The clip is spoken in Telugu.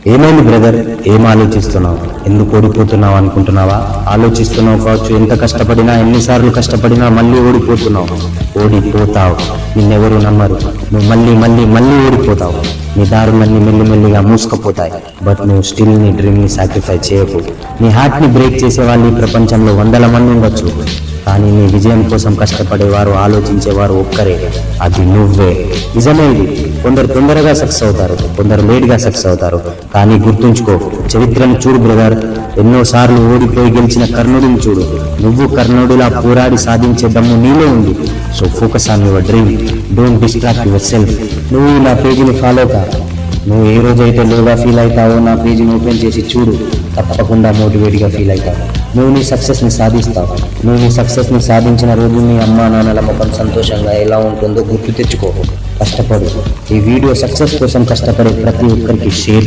ఏమైంది బ్రదర్? ఏం ఆలోచిస్తున్నావు? ఎందుకు ఓడిపోతున్నావు అనుకుంటున్నావా? ఆలోచిస్తున్నావు కావచ్చు. ఎంత కష్టపడినా, ఎన్నిసార్లు కష్టపడినా మళ్ళీ ఓడిపోతున్నావు. ఓడిపోతావు. నిన్నెవరు నమ్మరు. నువ్వు మళ్ళీ మళ్ళీ మళ్ళీ ఓడిపోతావు. నీ దారులన్నీ మెల్లిమెల్లిగా మూసుకుపోతాయి. బట్ నువ్వు స్టిల్ నీ డ్రీమ్ని సాక్రిఫైస్ చేయకు. నీ హార్ట్ని బ్రేక్ చేసే వాళ్ళు ఈ ప్రపంచంలో 100 మంది ఉండొచ్చు, కానీ నీ విజయం కోసం కష్టపడేవారు, ఆలోచించేవారు ఒక్కరే, అది నువ్వే. నిజమే ఇది. కొందరు తొందరగా సక్సెస్ అవుతారు, కొందరు లేట్గా సక్సెస్ అవుతారు. కానీ గుర్తుంచుకో, చరిత్రను చూడు బ్రదర్. ఎన్నోసార్లు ఓడిపోయి గెలిచిన కర్ణుడిని చూడు. నువ్వు కర్ణుడిలా పోరాడి సాధించే దమ్ము నీలో ఉంది. So focus on your dream. Don't distract your self. నువ్వు నా పేజీని ఫాలో కా. నువ్వు ఏ రోజైతే లోగా ఫీల్ అవుతావో నా పేజీని ఓపెన్ చేసి చూడు. తప్పకుండా మోటివేట్గా ఫీల్ అవుతావు. నువ్వు నీ సక్సెస్ని సాధిస్తావు. నువ్వు నీ సక్సెస్ని సాధించిన రోజు నీ అమ్మా నాన్నల ముఖం సంతోషంగా ఎలా ఉంటుందో గుర్తు తెచ్చుకో. కష్టపడు. ఈ వీడియో సక్సెస్ కోసం కష్టపడే ప్రతి ఒక్కరికి షేర్